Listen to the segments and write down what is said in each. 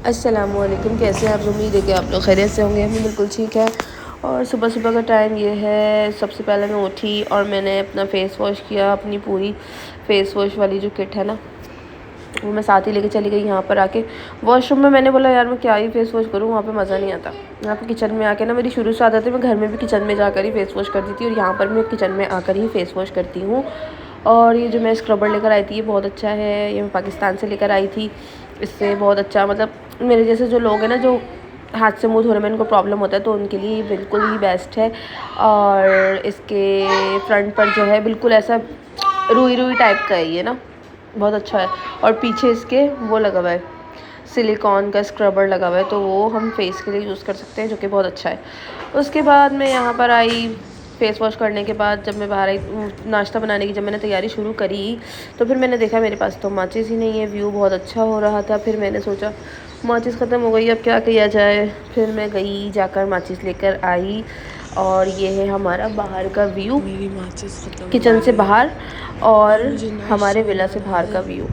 अस्सलामुअलैकुम, कैसे हैं आप? उम्मीद है कि आप लोग खैरियत से होंगे। हम बिल्कुल ठीक है। और सुबह सुबह का टाइम ये है, सबसे पहले मैं उठी और मैंने अपना फ़ेस वॉश किया। अपनी पूरी फ़ेस वॉश वाली जो किट है ना, वो मैं साथ ही लेके चली गई। यहाँ पर आके वॉशरूम में मैंने बोला यार मैं क्या ही फ़ेस वॉश करूँ, वहाँ पे मज़ा नहीं आता। यहाँ पे किचन में आके ना, मेरी शुरू से आदत है, मैं घर में भी किचन में जाकर ही फ़ेस वॉश करती थी और यहाँ पर मैं किचन में आकर ही फ़ेस वॉश करती हूँ। और ये जो मैं स्क्रबर लेकर आई थी ये बहुत अच्छा है, ये मैं पाकिस्तान से लेकर आई थी। इससे बहुत अच्छा, मतलब मेरे जैसे जो लोग हैं ना, जो हाथ से मुँह धोने में इनको प्रॉब्लम होता है, तो उनके लिए बिल्कुल ही बेस्ट है। और इसके फ्रंट पर जो है बिल्कुल ऐसा रुई रुई टाइप का है ये ना, बहुत अच्छा है। और पीछे इसके वो लगा हुआ है, सिलिकॉन का स्क्रबर लगा हुआ है, तो वो हम फेस के लिए यूज़ कर सकते हैं, जो कि बहुत अच्छा है। उसके बाद मैं यहाँ पर आई, फ़ेस वॉश करने के बाद जब मैं बाहर आई नाश्ता बनाने की, जब मैंने तैयारी शुरू करी तो फिर मैंने देखा मेरे पास तो माचिस ही नहीं है। व्यू बहुत अच्छा हो रहा था, फिर मैंने सोचा माचिस ख़त्म हो गई, अब क्या किया जाए। फिर मैं गई, जाकर माचिस लेकर आई और ये है हमारा बाहर का व्यू, मेरी माचिस खत्म किचन हो से गई है बाहर और और मुझे हमारे नाश्ता विला से बनाना बाहर का है। व्यू।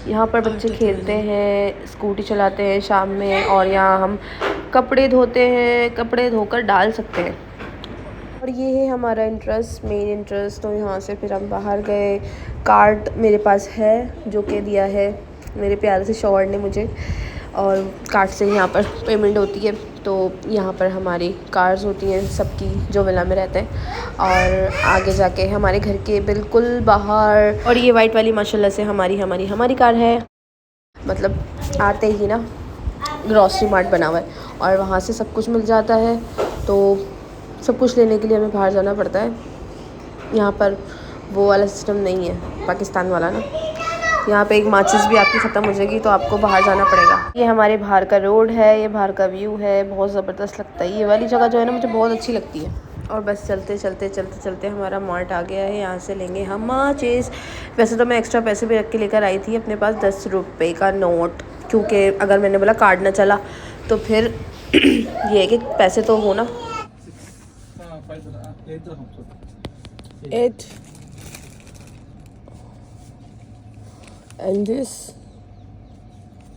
यहाँ पर बच्चे आटा खेलते तलना हैं, स्कूटी चलाते हैं शाम में, और यहाँ हम कपड़े धोते हैं, कपड़े धोकर डाल सकते हैं। और ये है हमारा इंटरेस्ट, मेन इंटरेस्ट। तो यहाँ से फिर हम बाहर गए। कार्ड मेरे पास है जो कि दिया है मेरे प्यारे से शौहर ने मुझे, और कार्ड से यहाँ पर पेमेंट होती है। तो यहाँ पर हमारी कार्ड्स होती हैं सबकी जो विला में रहते हैं, और आगे जाके हमारे घर के बिल्कुल बाहर, और ये वाइट वाली माशाल्लाह से हमारी कार है। मतलब आते ही ना ग्रॉसरी मार्ट बना हुआ है और वहाँ से सब कुछ मिल जाता है, तो सब कुछ लेने के लिए हमें बाहर जाना पड़ता है। यहाँ पर वो वाला सिस्टम नहीं है, पाकिस्तान वाला ना। यहाँ पे एक माचिस भी आपकी ख़त्म हो जाएगी तो आपको बाहर जाना पड़ेगा। ये हमारे बाहर का रोड है, ये बाहर का व्यू है, बहुत ज़बरदस्त लगता है। ये वाली जगह जो है ना मुझे बहुत अच्छी लगती है। और बस चलते हमारा मार्ट आ गया है। यहाँ से लेंगे हम माचिस। वैसे तो मैं एक्स्ट्रा पैसे भी रख के लेकर आई थी अपने पास, 10 रुपये का नोट, क्योंकि अगर मैंने बोला कार्ड ना चला तो फिर ये है कि पैसे तो हो ना। 8 and this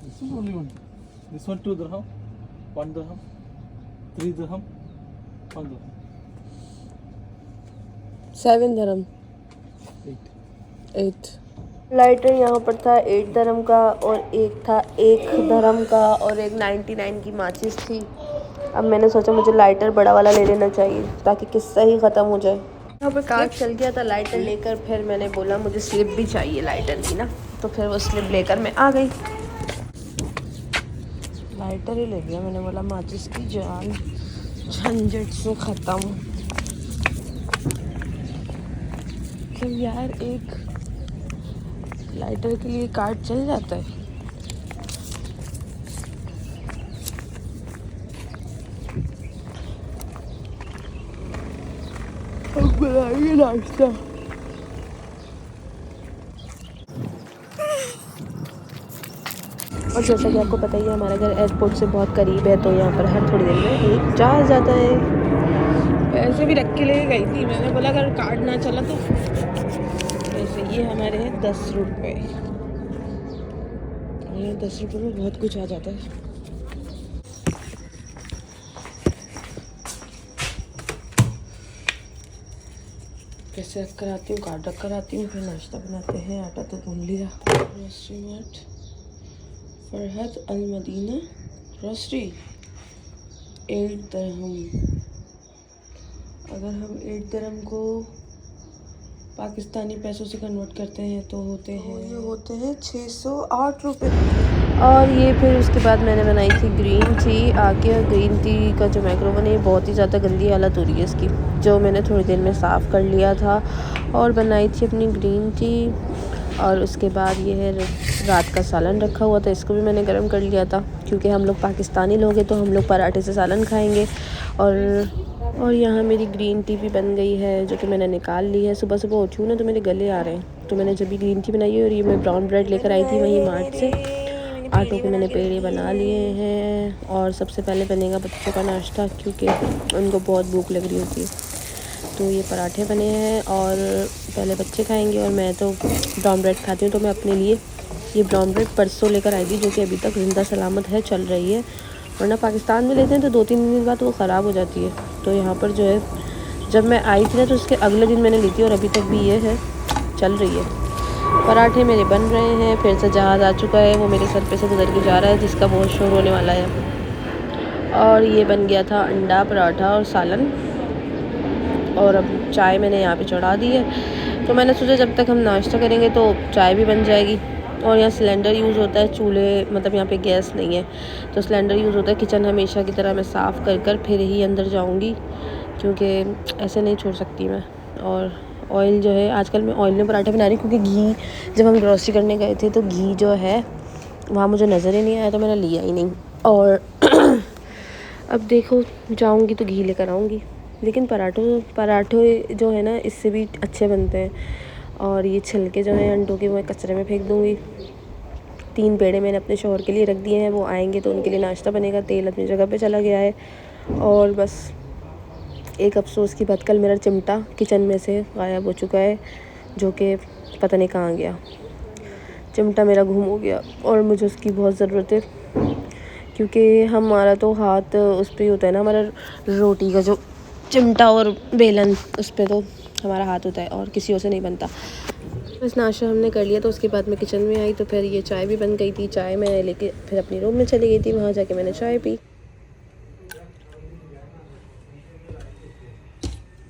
This is only one. This one 2 dirham, 1 dirham, 3 dirham, 1 dirham, 7 dirham 8. 8 lighter यहाँ पर था 8 दरम का, और एक था 1 दरम का, और एक 99 की माचिस थी। अब मैंने सोचा मुझे लाइटर बड़ा वाला ले लेना चाहिए ताकि किस्सा ही ख़त्म हो जाए। यहाँ पर कार्ड चल गया था लाइटर लेकर, फिर मैंने बोला मुझे स्लिप भी चाहिए लाइटर की ना, तो फिर वो स्लिप लेकर मैं आ गई। लाइटर ही ले लिया, मैंने बोला माचिस की जान झंझट से ख़त्म। तो यार एक लाइटर के लिए कार्ड चल जाता है। अब बनाएंगे नाश्ता। और जैसा कि आपको पता ही है हमारा घर एयरपोर्ट से बहुत करीब है, तो यहाँ पर हर थोड़ी देर में एक जहाज़ जाता है। पैसे भी रख के ले गई थी, मैंने बोला अगर कार्ड ना चला तो। वैसे ये हमारे हैं 10 रुपये, और 10 रुपये में बहुत कुछ आ जाता है। कैसे रख कर आती हूँ, कार्ड रख कर आती हूँ, फिर नाश्ता बनाते हैं। आटा तो भून लिया। ग्रोसरी मार्ट, फरहत अल मदीना ग्रोसरी, 8 दरहम। अगर हम 8 दरहम को पाकिस्तानी पैसों से कन्वर्ट करते हैं तो होते हैं 608 रुपये। और ये फिर उसके बाद मैंने बनाई थी ग्रीन टी आके, और ग्रीन टी का जो माइक्रोवेव है बहुत ही ज़्यादा गंदी हालत हो रही है इसकी, जो मैंने थोड़ी देर में साफ़ कर लिया था और बनाई थी अपनी ग्रीन टी। और उसके बाद ये है रात का सालन रखा हुआ था, इसको भी मैंने गर्म कर लिया था, क्योंकि हम लोग पाकिस्तानी लोग हैं तो हम लोग पराठे से सालन खाएंगे। और यहाँ मेरी ग्रीन टी भी बन गई है, जो कि मैंने निकाल ली है। सुबह सुबह उठी हूँ ना तो मेरे गले आ रहे हैं, तो मैंने जब भी ग्रीन टी बनाई है। और ये मैं ब्राउन ब्रेड लेकर आई थी वहीं मार्ट से। आटों के मैंने पेड़े बना लिए हैं, और सबसे पहले बनेगा बच्चों का नाश्ता, क्योंकि उनको बहुत भूख लग रही होती है। तो ये पराठे बने हैं और पहले बच्चे खाएंगे, और मैं तो ब्राउन ब्रेड खाती हूँ, तो मैं अपने लिए ये ब्राउन ब्रेड परसों लेकर आई थी, जो कि अभी तक ज़िंदा सलामत है, चल रही है। वरना पाकिस्तान में लेते हैं तो 2-3 दिन बाद वो ख़राब हो जाती है। तो यहाँ पर जो है, जब मैं आई थी ना तो उसके अगले दिन मैंने ली थी और अभी तक भी ये है, चल रही है। पराठे मेरे बन रहे हैं। फिर से जहाज़ आ चुका है, वो मेरे सर पे से गुजर के जा रहा है, जिसका बहुत शोर होने वाला है। और ये बन गया था अंडा पराठा और सालन। और अब चाय मैंने यहाँ पे चढ़ा दी है। तो मैंने सोचा जब तक हम नाश्ता करेंगे तो चाय भी बन जाएगी। और यहाँ सिलेंडर यूज़ होता है, चूल्हे मतलब यहाँ पे गैस नहीं है तो सिलेंडर यूज़ होता है। किचन हमेशा की तरह मैं साफ़ कर फिर ही अंदर जाऊँगी, क्योंकि ऐसे नहीं छोड़ सकती मैं। और ऑयल जो है, आजकल मैं ऑयल में पराठे बना रही हूँ, क्योंकि घी जब हम ग्रॉसरी करने गए थे तो घी जो है वहाँ मुझे नज़र ही नहीं आया, तो मैंने लिया ही नहीं। और अब देखो जाऊँगी तो घी लेकर आऊँगी। लेकिन पराठे जो है ना, इससे भी अच्छे बनते हैं। और ये छिलके जो हैं अंडों के, वो मैं कचरे में फेंक दूँगी। 3 पेड़े मैंने अपने शौहर के लिए रख दिए हैं, वो आएंगे तो उनके लिए नाश्ता बनेगा। तेल अपनी जगह पे चला गया है। और बस एक अफसोस की बात, कल मेरा चिमटा किचन में से गायब हो चुका है, जो कि पता नहीं कहाँ गया। चिमटा मेरा गुम हो गया और मुझे उसकी बहुत ज़रूरत है, क्योंकि हमारा तो हाथ उस पर ही होता है ना, हमारा रोटी का जो चिमटा और बेलन, उस पर तो हमारा हाथ होता है और किसी और से नहीं बनता। बस नाश्ता हमने कर लिया तो उसके बाद मैं किचन में आई तो फिर ये चाय भी बन गई थी। चाय मैं लेके फिर अपनी रूम में चली गई थी, वहाँ जाके मैंने चाय पी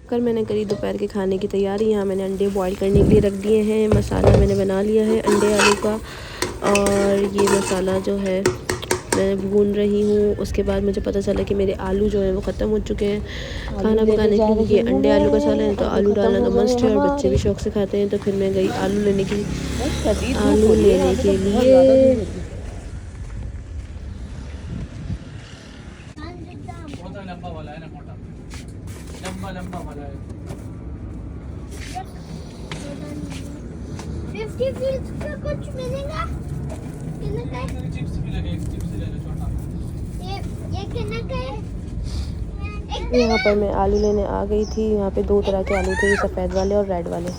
कर मैंने करी दोपहर के खाने की तैयारी। यहाँ मैंने अंडे बॉईल करने के लिए रख दिए हैं। मसाला मैंने बना लिया है अंडे आलू का, और ये मसाला जो है मैं भून रही हूँ। उसके बाद मुझे पता चला कि मेरे आलू जो हैं वो ख़त्म हो चुके हैं खाना पकाने के लिए। अंडे आलू का सालन है तो आलू डालना तो मस्ट है, और बच्चे भी शौक से खाते हैं। तो फिर मैं गई आलू लेने के लिए। लंबा वाला है ना, मोटा लंबा वाला है। 50 पीस का कुछ मिलेगा? कितना का है? चिप्स भी लगे, चिप्स ले लो छोटा। ये कितना का है? यहाँ पर मैं आलू लेने आ गई थी। यहाँ पे 2 तरह के आलू थे, सफ़ेद वाले और रेड वाले।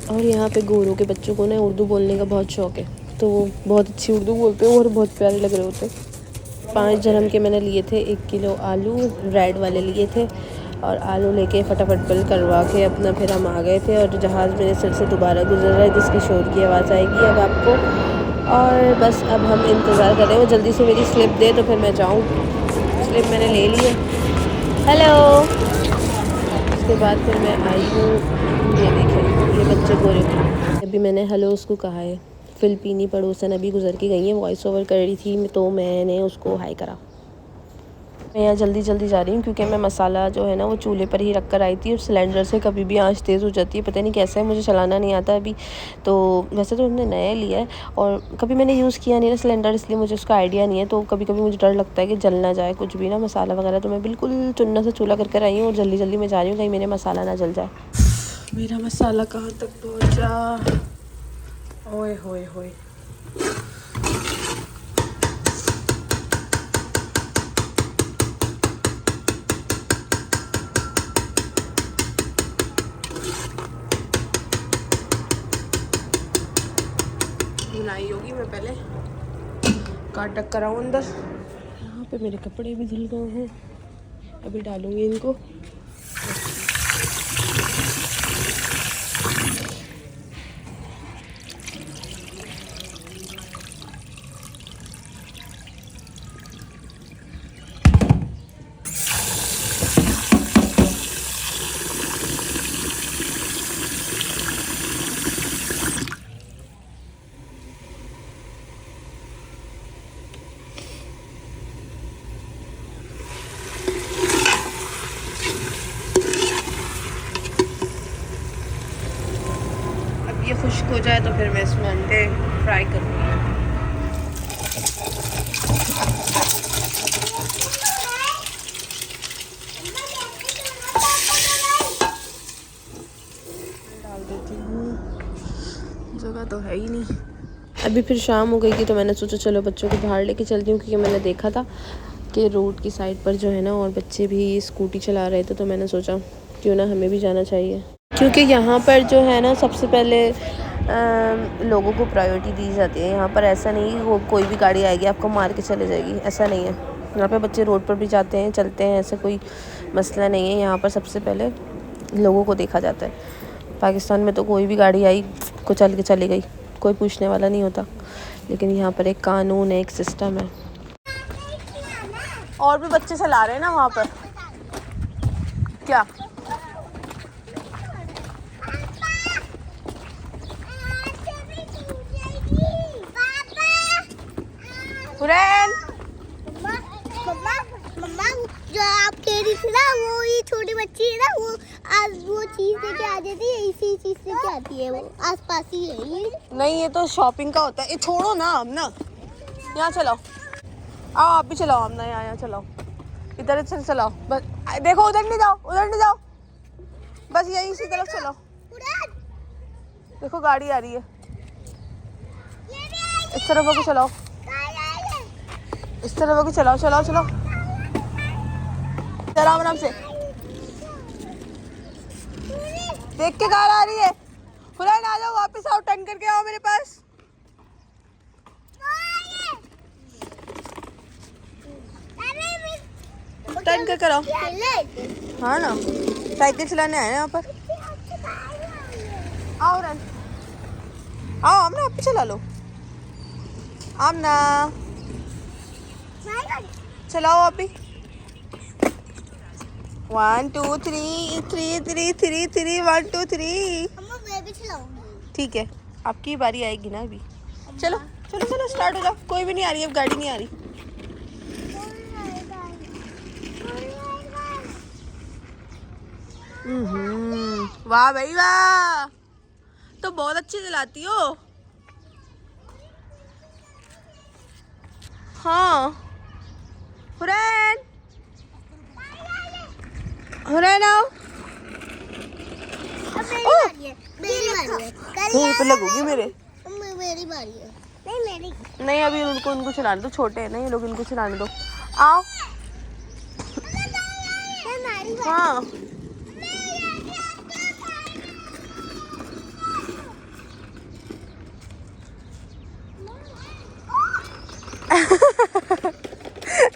और यहाँ पे गोरों के बच्चों को ना उर्दू बोलने का बहुत शौक़ है, तो वो बहुत अच्छी उर्दू बोलते हैं और बहुत प्यारे लग रहे होते हैं। 5 dirham के मैंने लिए थे। 1 किलो आलू रेड वाले लिए थे, और आलू लेके फटाफट बिल करवा के अपना फिर हम आ गए थे। और जहाज़ मेरे सिर से दोबारा गुजर रहा है, जिसकी शोर की आवाज़ आएगी अब आपको। और बस अब हम इंतज़ार कर रहे हैं वो जल्दी से मेरी स्लिप दे तो फिर मैं जाऊँ। स्लिप मैंने ले ली है। हेलो। उसके बाद फिर मैं आई हूँ, ये देखें ये बच्चे गोरे थे। अभी मैंने हेलो उसको कहा है। फ़िलिपीनी पड़ोसन अभी गुजर के गई हैं, वॉइस ओवर कर रही थी तो मैंने उसको हाय करा। मैं यहाँ जल्दी जा रही हूँ, क्योंकि मैं मसाला जो है ना वो चूल्हे पर ही रख कर आई थी, और सिलेंडर से कभी भी आंच तेज़ हो जाती है। पता नहीं कैसे है, मुझे चलाना नहीं आता अभी। तो वैसे तो हमने नया लिया है और कभी मैंने यूज़ किया नहीं ना सिलेंडर, इसलिए मुझे उसका आइडिया नहीं है। तो कभी कभी मुझे डर लगता है कि जल ना जाए कुछ भी ना, मसाला वगैरह। तो मैं बिल्कुल चुन्ना से चूल्हा कर आई हूँ और जल्दी में जा रही हूँ, कहीं मेरे मसाला ना जल जाए। मेरा मसाला कहाँ तक पहुँचा? ओए होए होए। धुलाई होगी, मैं पहले काट कराऊँ अंदर। यहाँ पे मेरे कपड़े भी धुल गए हैं, अभी डालूँगी इनको। ये खुश्क हो जाए तो फिर मैं इसमें अंडे फ्राई करूँगी। डाल देती हूँ, जगह तो है ही नहीं। अभी फिर शाम हो गई थी तो मैंने सोचा चलो बच्चों को बाहर लेके चलती हूँ, क्योंकि मैंने देखा था कि रोड की साइड पर जो है ना और बच्चे भी स्कूटी चला रहे थे। तो मैंने सोचा क्यों ना हमें भी जाना चाहिए, क्योंकि यहाँ पर जो है ना सबसे पहले लोगों को प्रायोरिटी दी जाती है यहाँ पर। ऐसा नहीं कि वो कोई भी गाड़ी आएगी आपको मार के चले जाएगी, ऐसा नहीं है। यहाँ पे बच्चे रोड पर भी जाते हैं, चलते हैं, ऐसा कोई मसला नहीं है। यहाँ पर सबसे पहले लोगों को देखा जाता है। पाकिस्तान में तो कोई भी गाड़ी आई को चल के चली गई, कोई पूछने वाला नहीं होता। लेकिन यहाँ पर एक कानून है, एक सिस्टम है। और भी बच्चे चला रहे हैं ना वहाँ पर। क्या हुरैन, मम्मा जो आप कह रही थी ना, वो ये छोटी बच्ची है ना, वो आज वो चीज लेके आ जाती है, इसी चीज लेके आती है, वो आसपास ही है ये। नहीं ये तो शॉपिंग का होता है। ये छोड़ो ना अब ना, यहाँ चलाओ। आओ आप भी चलाओ, हम ना यहाँ चलाओ, इधर से चलाओ। बस देखो उधर नहीं जाओ, उधर नहीं जाओ, बस यहीं इसी तरफ चलाओ। देखो गाड़ी आ रही है, इस तरफ होकर चलाओ, इस तरफ होकर चलाओ, चलाओ चलाओ आराम आराम से। देख के कार आ रही है। हुरैन आ जाओ, वापस आओ, टर्न करके आओ मेरे पास। टर्न कर करो। हाँ ना, साइकिल चलाने आए यहाँ पर। आओ रन, आओ आमना, आप भी चला लो। आमना चलाओ आप भी। 1 2 3 3 3 3 3 1 2 3। मैं भी चलाऊंगी। ठीक है, आपकी बारी आएगी ना अभी। चलो चलो चलो स्टार्ट हो जाओ। कोई भी नहीं आ रही, अब गाड़ी नहीं आ रही। वाह भाई वाह, तो बहुत अच्छी चलाती हो। हाँ हुरैन, हुरैन आओ। मेरी बारी है। यहीं पे लगोगी मेरे। मेरी बारी है। नहीं मेरी। नहीं अभी उनको चलाने दो, छोटे हैं ना ये लोग, इनको चलाने दो। आओ। हाँ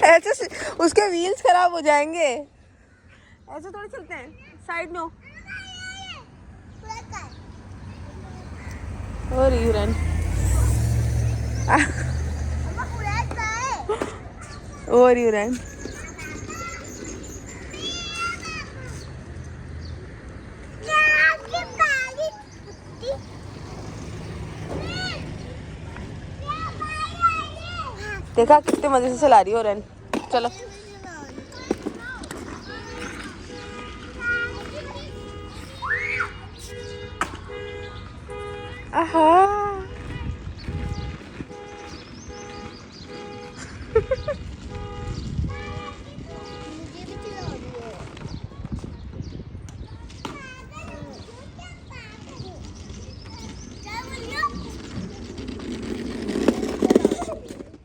ऐसे उसके व्हील्स खराब हो जाएंगे, ऐसे थोड़ी चलते हैं। साइड में और यूरन और यूरन। देखा कितने मजे से चला रही हो रन। चलो आहा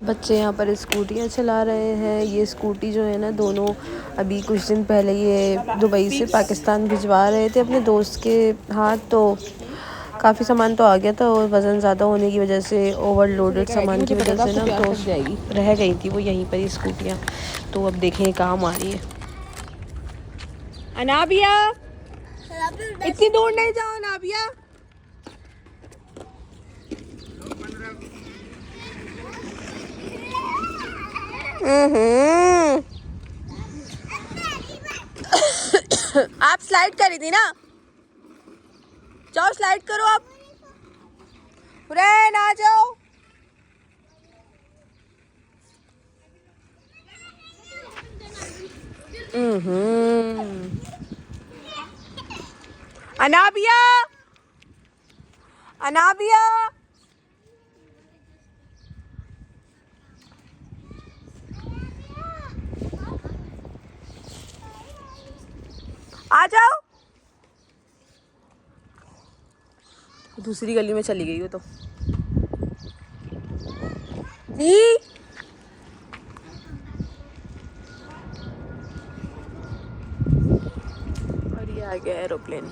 बच्चे यहाँ पर स्कूटियाँ चला रहे हैं। ये स्कूटी जो है ना, दोनों अभी कुछ दिन पहले ये दुबई से पाकिस्तान भिजवा रहे थे अपने दोस्त के हाथ। तो काफ़ी सामान तो आ गया था और वज़न ज़्यादा होने की वजह से, ओवरलोडेड सामान की वजह से ना, तो रह गई थी वो यहीं पर ही स्कूटियाँ। तो अब देखें काम आ रही है। अनाबिया इतनी दूर नहीं जाओ अनाबिया। आप स्लाइड करी थी ना, जाओ स्लाइड करो आप। हुरैन आ जाओ। अनाबिया अनाबिया आ जाओ। दूसरी गली में चली गई हो तो जी। और ये आ गया एरोप्लेन।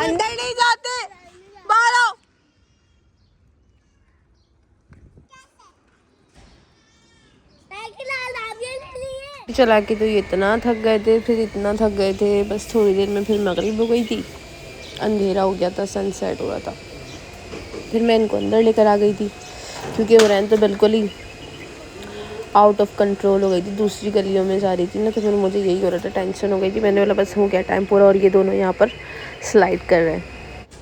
अंदर नहीं जाते, बाहर आओ। चला के तो ये इतना थक गए थे, फिर इतना थक गए थे, बस थोड़ी देर में फिर मगरिब हो गई थी, अंधेरा हो गया था, सनसेट हो रहा था। फिर मैं इनको अंदर लेकर आ गई थी क्योंकि वरैन तो बिल्कुल ही आउट ऑफ कंट्रोल हो गई थी, दूसरी गलियों में जा रही थी ना, तो फिर मुझे यही हो रहा था, टेंशन हो गई थी। मैंने बोला बस हो गया टाइम पूरा, और ये दोनों यहाँ पर स्लाइड कर रहे हैं।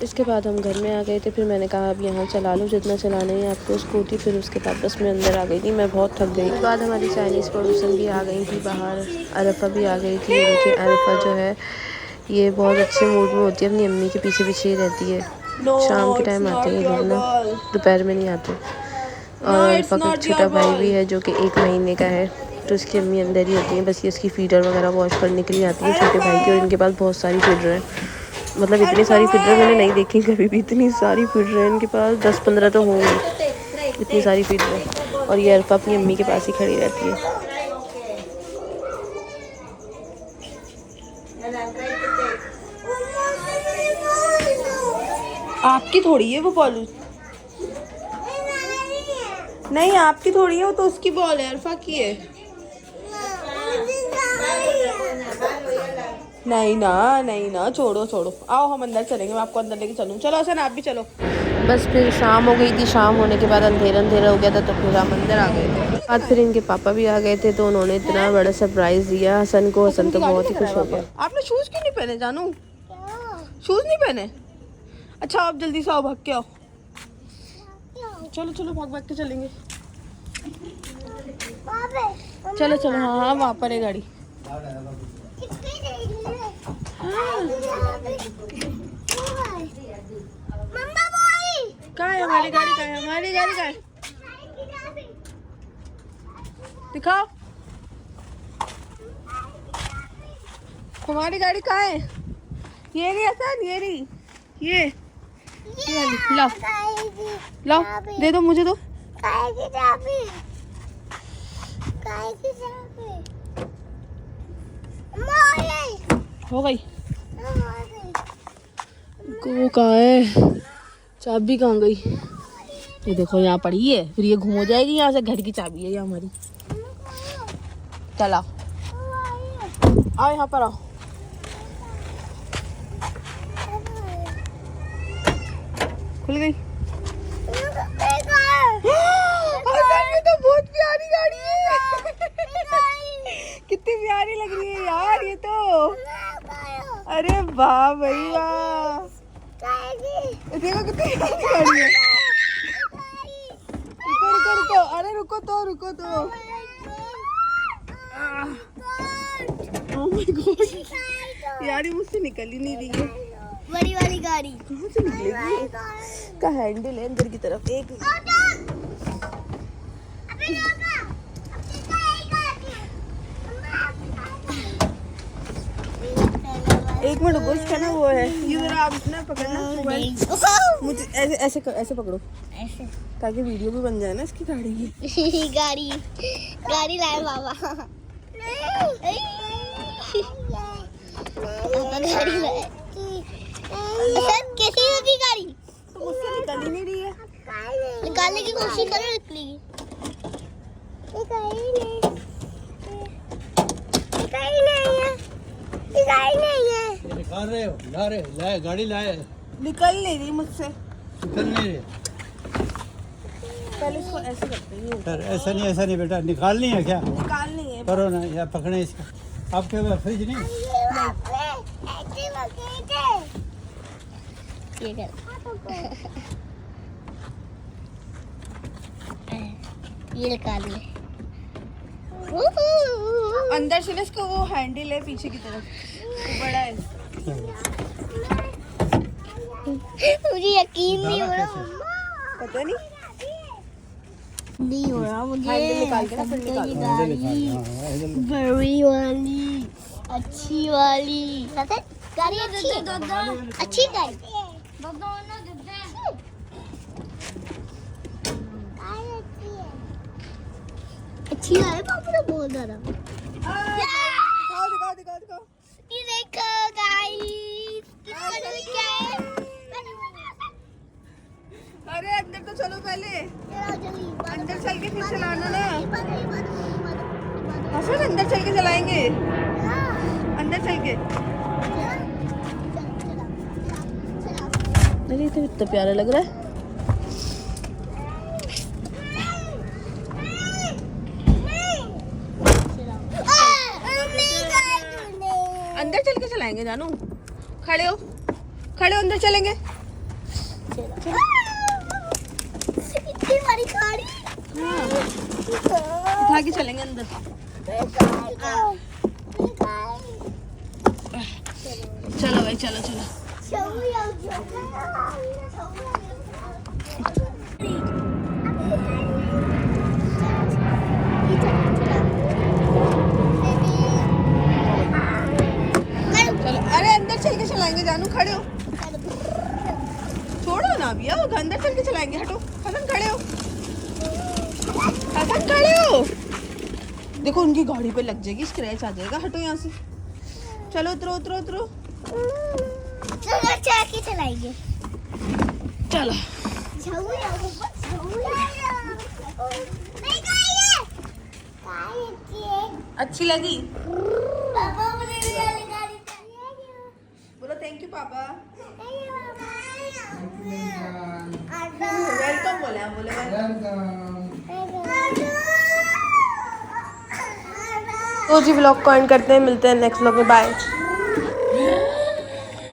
इसके बाद हम घर में आ गए थे, फिर मैंने कहा अब यहाँ चला लो जितना चलाना है आपको स्कूटी। फिर उसके बाद बस मैं अंदर आ गई थी, मैं बहुत थक गई। उसके बाद हमारी चाइनीज़ पड़ोसन भी आ गई थी बाहर, अरफा भी आ गई थी। देखिए अरफा जो है ये बहुत अच्छे मूड में होती है, अपनी अम्मी के पीछे पीछे ही रहती है। शाम के टाइम आते हैं घर ना, दोपहर में नहीं आते। और अरफा का छोटा भाई भी है जो कि 1 महीने का है, तो उसकी अम्मी अंदर ही होती है, बस ये इसकी फीडर वगैरह वॉश करने के लिए आती है छोटे भाई की। और इनके पास बहुत सारी फीडर हैं, मतलब इतनी सारी फीडर मैंने नहीं देखी कभी भी, इतनी सारी फीडर हैं इनके पास, 10-15 तो होंगी, इतनी सारी फीडर हैं। और ये अरफा अपनी अम्मी के पास ही खड़ी रहती है। आपकी थोड़ी है वो बॉल, नहीं आपकी थोड़ी है वो, तो उसकी बॉल है, अरफा की है। नहीं ना, नहीं ना, छोड़ो छोड़ो, आओ हम अंदर चलेंगे, मैं आपको अंदर लेके चलूँ। चलो हसन आप भी चलो। बस फिर शाम हो गई थी, शाम होने के बाद अंधेरा अंधेरा हो गया था, तो फिर हम अंदर आ गए थे। बाद फिर इनके पापा भी आ गए थे, तो उन्होंने इतना बड़ा सरप्राइज़ दिया हसन को। हसन तो बहुत ही खुश हो गया। आपने शूज़ क्यों नहीं पहने जानू? शूज़ नहीं पहने? अच्छा आप जल्दी से आओ, भाग के आओ। चलो चलो भाग भाग के चलेंगे। चलो चलो, हाँ हाँ वहाँ पर है गाड़ी। कहाँ है हमारी गाड़ी? कहाँ है हमारी गाड़ी? कहाँ है? दिखाओ हमारी गाड़ी कहाँ है? ये रही हसन, ये रही, ये वाली। लाओ लाओ, दे दो मुझे, दो। हो गई को कहाँ है? चाबी कहाँ गई? ये देखो यहाँ पड़ी है, फिर ये घूम हो जाएगी यहाँ से। घर की चाबी है ये हमारी। चल आओ आओ यहाँ पर आओ। खुल गई। ये तो बहुत प्यारी गाड़ी है। कितनी प्यारी लग रही है यार ये तो। अरे वाह भाई वाह, देखो कितनी प्यारी गाड़ी है। रुको रुको रुको, अरे रुको तो, रुको तो। ओह माय गॉड यार, ये मुझसे निकल ही नहीं रही है। बड़ी वाली गाड़ी कहाँ से निकलेगी? का हैंडल है अंदर की तरफ। एक मिनट रुको, इसका ना वो है, ये जरा आप इतना पकड़ना मोबाइल, मुझे ऐसे ऐसे ऐसे पकड़ो ऐसे, ताकि वीडियो भी बन जाए ना इसकी गाड़ी की। गाड़ी गाड़ी लाए बाबा। गाड़ी लाए। कैसी होगी गाड़ी? तो मुझसे निकल ही नहीं रही है। निकालने की कोशिश करो, निकलेगी। निकाल रहे हो, ला रहे हो, लाए गाड़ी लाए, निकल नहीं रही मुझसे। निकल नहीं रहे। पहले इसको ऐसे करते हैं, सर ऐसा नहीं बेटा, निकालनी है क्या? निकालनी है। करो ना, या पकड़े इसका। आपके पास फ्रिज नहीं? ये निकाल ले। अंदर से ना इसका वो हैंडल है पीछे की तरफ, वो बड़ा है। मुझे यकीन नहीं हो रहा, पता नहीं नहीं हो रहा मुझे। हैंडल निकाल के ना फिर निकालो। बड़ी वाली, अच्छी वाली गाड़ी, अच्छी गाड़ी। अच्छी है पापा तो बहुत ज्यादा। दिखाओ दिखाओ दिखाओ दिखाओ। ये देखो गाइस, कितना क्या है। चलो पहले चलो जल्दी अंदर चल के फिर चलाना ना। बंद हसन अंदर चल के चलाएंगे, अंदर चल के। अरे ये तो इतना प्यारा लग रहा है। अंदर चल के चलाएंगे जानू। खड़े हो, खड़े हो, अंदर चलेंगे। इतनी बड़ी गाड़ी उठा के चलेंगे अंदर। चलो भाई, चलो चलो। चलो, अरे अंदर चल के चलाएंगे जानू। खड़े हो, छोड़ो ना भैया, वो अंदर चल के चलाएंगे। हटो हसन, खड़े हो, हसन खड़े हो। देखो उनकी गाड़ी पे लग जाएगी, स्क्रैच आ जाएगा। हटो यहाँ से। चलो उतरो उतरो उतरो। चलो चल चलाएंगे। चलो अच्छी लगी? बोलो थैंक यू पापा। वेलकम बोले, हम बोले तो जी व्लॉग को एंड करते हैं, मिलते हैं नेक्स्ट व्लॉग में। बाय।